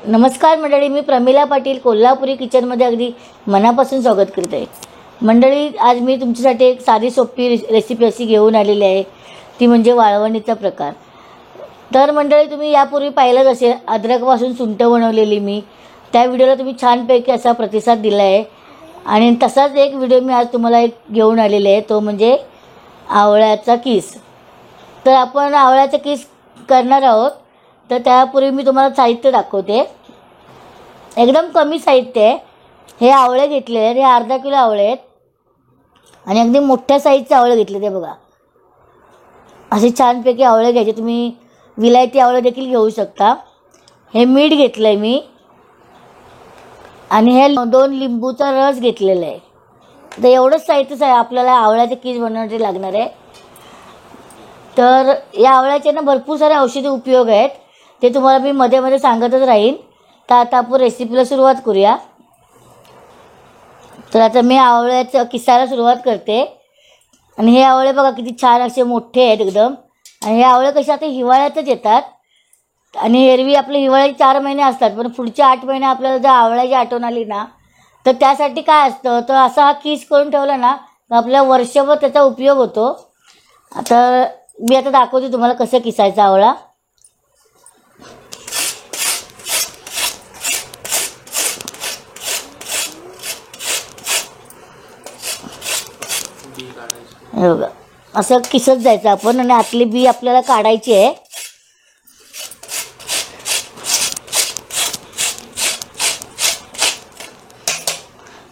नमस्कार मंडळी, मी प्रमिला पाटील कोल्हापुरी किचनमध्ये अगदी मनापासून स्वागत करते आहे. मंडळी, आज मी तुमच्यासाठी एक साधी सोपी रेसिपी अशी घेऊन आलेली आहे, ती म्हणजे वाळवणीचा प्रकार. तर मंडळी, तुम्ही यापूर्वी पाहिलंच असेल अद्रकपासून सुंठ बनवलेली मी, त्या व्हिडिओला तुम्ही छानपैकी असा प्रतिसाद दिला आहे. आणि तसाच एक व्हिडिओ मी आज तुम्हाला एक घेऊन आलेले आहे, तो म्हणजे आवळ्याचा किस. तर आपण आवळ्याचा किस करणार आहोत. तर त्यापूर्वी मी तुम्हाला साहित्य दाखवते. एकदम कमी साहित्य आहे. हे आवळे घेतले आहेत, हे अर्धा किलो आवळे आहेत आणि अगदी मोठ्या साईजचे आवळे घेतले ते बघा. असे छानपैकी आवळे घ्यायचे. तुम्ही विलायती आवळे देखील घेऊ शकता. हे मीठ घेतलं आहे मी आणि हे 2 लिंबूचा रस घेतलेला आहे. तर एवढंच साहित्यच आहे आपल्याला आवळ्याचे किस बनवण्यासाठी लागणार आहे. तर या आवळ्याचे ना भरपूर सारे औषधी उपयोग आहेत, ते तुम्हाला मी मध्ये मध्ये सांगतच राहीन. तर आता आपण रेसिपीला सुरुवात करूया. तर आता मी आवळ्याचं किसायला सुरुवात करते. आणि हे आवळे बघा किती छान असे मोठे आहेत एकदम. आणि हे आवळे कसे आता हिवाळ्यातच येतात आणि एरवी आपले हिवाळ्याचे 4 महिने असतात, पण पुढचे 8 महिने आपल्याला जर आवळ्याची आठवण आली ना, तर त्यासाठी काय असतं, तर असा हा किस करून ठेवला ना तर आपल्या वर्षभर त्याचा उपयोग होतो. आता मी दाखवते तुम्हाला कसं किसायचा आवळा. हे बघा, असं किसत जायचं आपण आणि आतली बी आपल्याला काढायची आहे.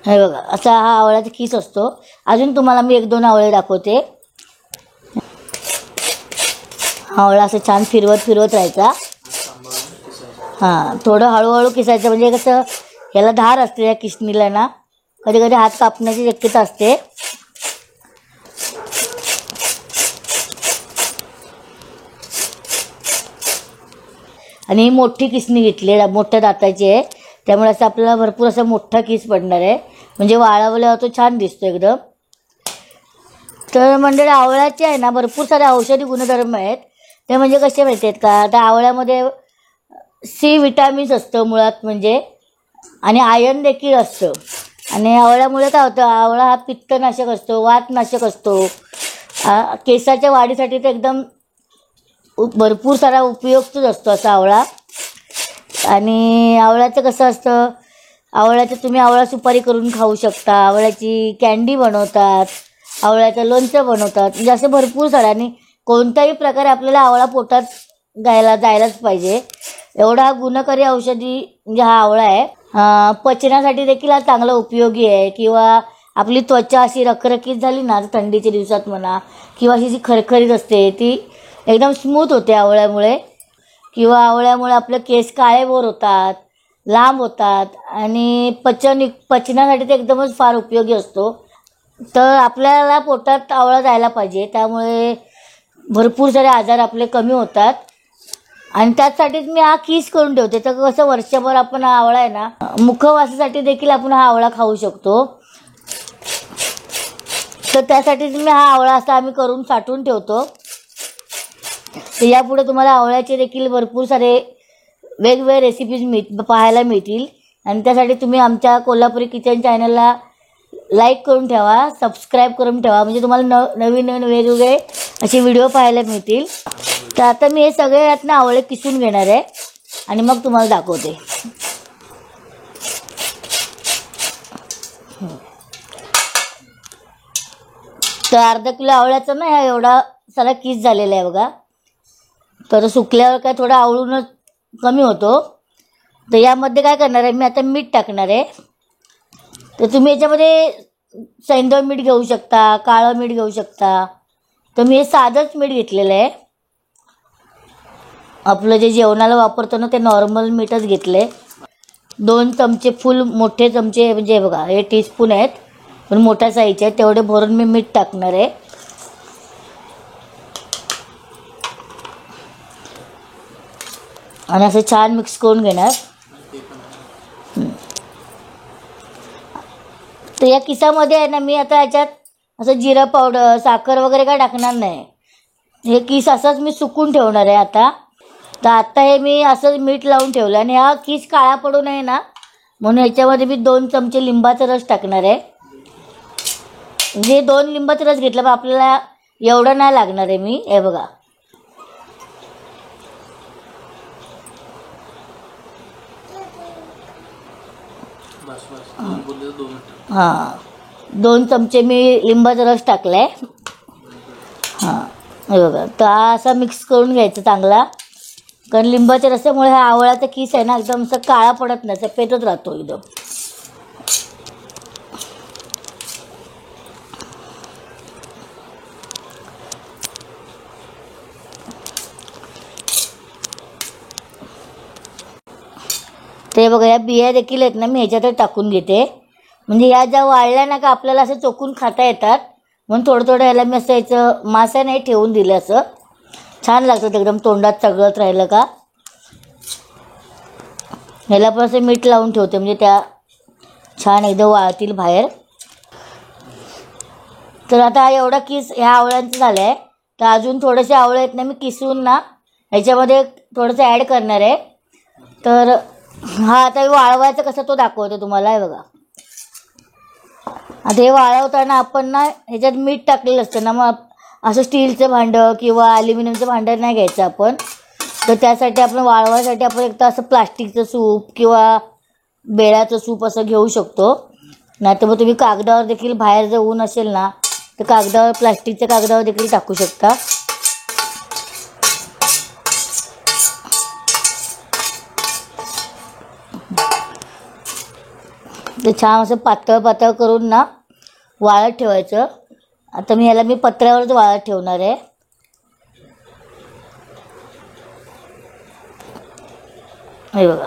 हे बघा, असा हा आवळ्याचा किस असतो. अजून तुम्हाला मी 1-2 आवळे दाखवते. आवळा असं छान फिरवत राहायचा. हां, थोडं हळूहळू किसायचं, म्हणजे कसं याला धार असते या किसणीला ना, कधी कधी हात कापण्याची शक्यता असते. आणि ही मोठी किसणी घेतली आहे, मोठ्या दाताची आहे, त्यामुळे असं आपल्याला भरपूर असा मोठा किस पडणार आहे, म्हणजे वाळवल्यावर तो छान दिसतो एकदम. तर म्हणजे आवळ्याचे आहे ना भरपूर सारे औषधी गुणधर्म आहेत. ते म्हणजे कसे माहिती आहेत का, आता आवळ्यामध्ये सी विटॅमिन्स असतं मुळात म्हणजे, आणि आयर्न देखील असतं. आणि आवळ्यामुळे काय होतं, आवळा हा पित्तनाशक असतो, वातनाशक असतो. केसाच्या वाढीसाठी तर एकदम भरपूर सारा उपयुक्तच असतो असा आवळा. आणि आवळ्याचं कसं असतं, आवळ्याचं तुम्ही आवळा सुपारी करून खाऊ शकता, आवळ्याची कँडी बनवतात, आवळ्याचं लोणचं बनवतात, म्हणजे असे भरपूर सारे. आणि कोणत्याही प्रकारे आपल्याला आवळा पोटात जायलाच पाहिजे, एवढा हा गुणकारी औषधी म्हणजे हा आवळा आहे. पचनासाठी देखील हा चांगला उपयोगी आहे. किंवा आपली त्वचा अशी रखरखीत झाली ना थंडीच्या दिवसात म्हणा, किंवा अशी जी खरखरीत असते ती एकदम स्मूथ होते आवळ्यामुळे. किंवा आवळ्यामुळे आपले केस काळेभोर होतात, लांब होतात, आणि पचनासाठी ते एकदमच फार उपयोगी असतो. तर आपल्याला पोटात आवळा जायला पाहिजे, त्यामुळे भरपूर सारे आजार आपले कमी होतात. आणि त्यासाठीच मी हा किस करून ठेवते. तर कसं वर्षभर आपण हा आवळा आहे ना, मुखवासासाठी देखील आपण हा आवळा खाऊ शकतो. तर त्यासाठीच मी हा आवळा असा आम्ही करून साठवून ठेवतो. तर यापुढे तुम्हाला आवळ्याचे देखील भरपूर सारे वेगवेगळे रेसिपीज पाहायला मिळतील. आणि त्यासाठी तुम्ही आमच्या कोल्हापुरी किचन चॅनलला लाईक करून ठेवा, सबस्क्राईब करून ठेवा, म्हणजे तुम्हाला नवीन वेगवेगळे असे व्हिडिओ पाहायला मिळतील. तर आता मी हे सगळे यातनं आवळे किसून घेणार आहे आणि मग तुम्हाला दाखवते. तर अर्धा किलो आवळ्याचा ना ह्या एवढा सारा किस झालेला आहे बघा. तर सुकल्यावर काय थोडा आवळूनच कमी होतो. तर यामध्ये काय करणार आहे, मी आता मीठ टाकणार आहे. तर तुम्ही याच्यामध्ये सैंधव मीठ घेऊ शकता, काळं मीठ घेऊ शकता. तर मी हे साधंच मीठ घेतलेलं आहे. आपलं जे जेवणाला वापरतो ना ते नॉर्मल मीठच घेतलं आहे. 2 चमचे फुल मोठे चमचे, म्हणजे हे बघा हे टीस्पून आहेत, पण मोठ्या साईजचे आहेत, तेवढे भरून मी मीठ टाकणार आहे. आणि असं छान मिक्स करून घेणार. तर या किसामध्ये आहे ना मी आता याच्यात असं जिरा पावडर, साखर वगैरे काय टाकणार नाही. हे किस असंच मी सुकून ठेवणार आहे आता. तर आता हे मी असं मीठ लावून ठेवलं आणि हा किस काळा पडू नये ना म्हणून ह्याच्यामध्ये मी 2 चमचे लिंबाचा रस टाकणार आहे. म्हणजे 2 लिंबाचा रस घेतला पण आपल्याला एवढं नाही लागणार आहे. मी हे बघा हां 2 चमचे मी लिंबाचा रस टाकलाय. हां हे बघा तर हा असा मिक्स करून घ्यायचा चांगला, कारण लिंबाच्या रसामुळे हा आवळ्याचा किस आहे ना एकदम असं काळा पडत नाही, सफेदच राहतो एकदम. ते बघा या बिया देखील आहेत ना मी ह्याच्यातच टाकून घेते, म्हणजे ह्या ज्या वाळल्या ना का आपल्याला असं चोकून खाता येतात, म्हणून थोडं थोडं ह्याला मी असं याचं मासा नाही ठेवून दिलं, असं छान लागतं एकदम तोंडात सगळंच राहिलं का. ह्याला पण असं मीठ लावून ठेवते म्हणजे त्या छान एकदम वाळतील बाहेर. तर आता हा एवढा किस ह्या आवळ्यांचं झालं आहे, तर अजून थोडेसे आवळे आहेत ना मी किसून ना ह्याच्यामध्ये थोडंसं ॲड करणार आहे. तर हा आता वाळवायचं कसं तो दाखवते तुम्हाला. हे बघा आता हे वाळवताना आपण ना ह्याच्यात मीठ टाकलेलं असतं ना, मग असं स्टीलचं भांडं किंवा ॲल्युमिनियमचं भांडं नाही घ्यायचं आपण. तर त्यासाठी आपण वाळवायसाठी आपण एकदा असं प्लास्टिकचं सूप किंवा बेळाचं सूप असं घेऊ शकतो. नाही तर मग तुम्ही कागदावर देखील बाहेर जर ऊन असेल ना तर कागदावर प्लास्टिकच्या कागदावर देखील टाकू शकता. ते छान असं पातळ पातळ करून ना वाळत ठेवायचं. आता ह्याला मी पत्र्यावरच वाळत ठेवणार आहे. हे बघा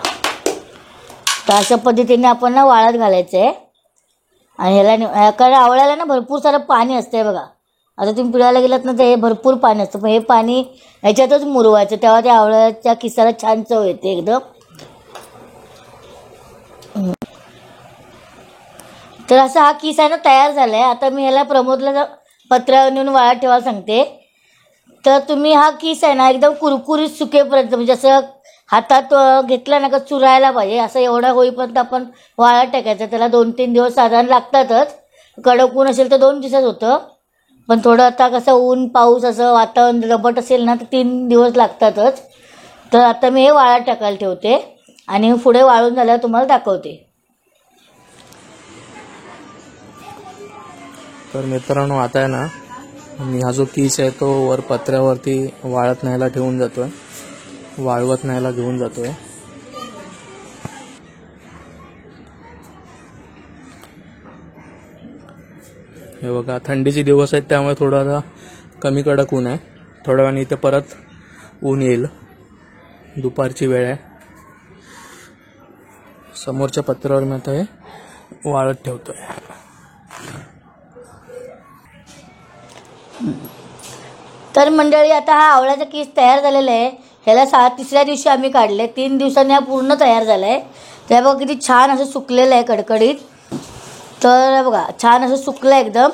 तर अशा पद्धतीने आपण ना वाळत घालायचं आहे. आणि ह्याला कारण आवळ्याला ना भरपूर सारं पाणी असतं आहे बघा. आता तुम्ही पिळायला गेलात ना तर हे भरपूर पाणी असतं, पण हे पाणी ह्याच्यातच मुरवायचं, तेव्हा त्या आवळ्याच्या किसाला छान चव येते एकदम. तर असा हा किस आहे ना तयार झाला आहे. आता मी ह्याला प्रमोदला पत्र्यावर नेऊन वाळत ठेवायला सांगते. तर तुम्ही हा किस आहे ना एकदम कुरकुरीत सुकेपर्यंत, म्हणजे असं हातात घेतला ना का चुरायला पाहिजे असं एवढा होईपर्यंत आपण वाळत टाकायचं. त्याला 2-3 दिवस साधारण लागतातच. कडक ऊन असेल तर 2 दिवसात होतं, पण थोडं आता कसं ऊन पाऊस असं वातावरण दमट असेल ना तर 3 दिवस लागतातच. तर आता मी हे वाळत टाकायला ठेवते आणि पुढे वाळून झाल्यावर तुम्हाला दाखवते. तर मित्रांनो आता आहे ना मी हा जो किस आहे तो वर पत्र्यावरती वाळत न्यायला ठेवून जातोय, वाळवत न्यायला घेऊन जातोय. हे बघा थंडीचे दिवस आहेत त्यामुळे थोडा आता कमी कडक ऊन आहे. थोड्या वेळाने इथे परत ऊन येईल, दुपारची वेळ आहे. समोरच्या पत्र्यावर मी आता हे वाळत ठेवतोय. तर मंडळी आता हा आवळ्याचा किस तयार झालेला आहे. ह्याला 3ऱ्या दिवशी आम्ही काढले, 3 दिवसांनी हा पूर्ण तयार झाला आहे. त्या बघा किती छान असं सुकलेलं आहे कडकडीत. तर बघा छान असं सुकलं एकदम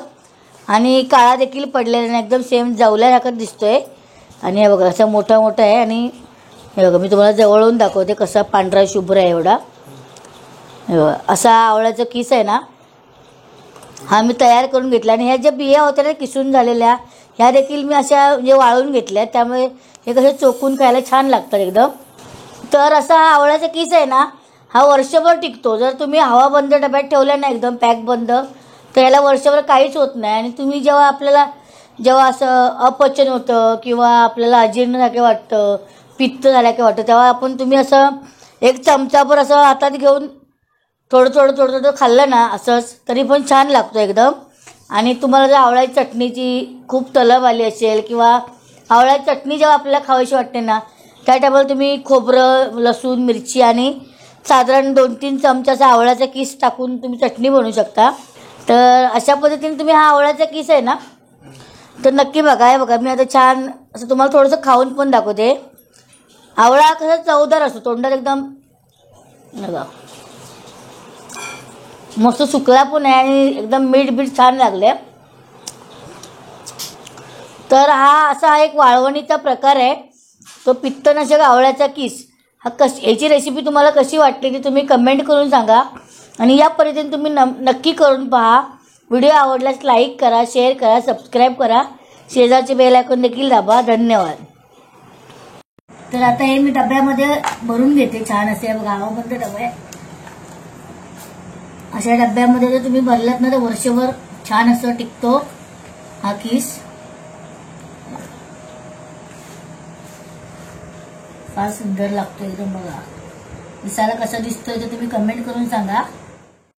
आणि काळा देखील पडलेला नाही, एकदम सेम जवल्यासारखं दिसतोय. आणि हे बघा असं मोठं मोठं आहे. आणि हे बघा मी तुम्हाला जवळून दाखवते कसा पांढरा शुभ्र आहे एवढा. हे बघा असा आवळ्याचा किस आहे ना हा मी तयार करून घेतला. आणि ह्या ज्या बिया होत्या ना किसून झालेल्या ह्या देखील मी अशा म्हणजे वाळून घेतल्या, त्यामुळे हे कसे चोखून खायला छान लागतात एकदम. तर असा हा आवळ्याचा किस आहे ना हा वर्षभर टिकतो. जर तुम्ही हवाबंद डब्यात ठेवल्या ना एकदम पॅक बंद तर याला वर्षभर काहीच होत नाही. आणि तुम्ही जेव्हा असं अपचन होतं किंवा आपल्याला अजीर्ण झाल्यासारखं वाटतं, पित्त झाल्यासारखं वाटतं, तेव्हा तुम्ही असं एक चमचाभर असं हातात घेऊन थोडं थोडं थोडं थोडं खाल्लं ना असंच तरी पण छान लागतो एकदम. आणि तुम्हाला जर आवळ्याची चटणीची खूप तलब आली असेल किंवा आवळ्याची चटणी जेव्हा आपल्याला खावीशी वाटते ना त्या टायमाला तुम्ही खोबरं, लसूण, मिरची आणि साधारण 2-3 चमचाचा आवळ्याचा किस टाकून तुम्ही चटणी बनवू शकता. तर अशा पद्धतीने तुम्ही हा आवळ्याचा किस आहे ना तर नक्की बघा. हे बघा मी आता छान असं तुम्हाला थोडंसं खाऊन पण दाखवते. आवळा कसा चवदार असतो, तोंडात एकदम बघा मस्त सुकला पण आहे आणि एकदम मीठ छान लागले. तर हा असा एक वाळवणीचा प्रकार आहे. तो पित्तनाशक आवळ्याचा किस हा याची रेसिपी तुम्हाला कशी वाटली ती तुम्ही कमेंट करून सांगा आणि या पद्धतीने तुम्ही नक्की करून पहा. व्हिडिओ आवडल्यास लाईक करा, शेअर करा, सबस्क्राईब करा, शेजारचे बेल आयकॉन देखील दाबा. धन्यवाद. तर आता हे मी डब्यामध्ये भरून घेते. छान असे गावामध्ये डबे अशा डब्यामध्ये जर तुम्ही भरलात ना तर वर्षभर छान असं टिकतो हा किस. फार सुंदर लागतो एकदम. बघा दिसायला कसा दिसतोय ते तुम्ही कमेंट करून सांगा.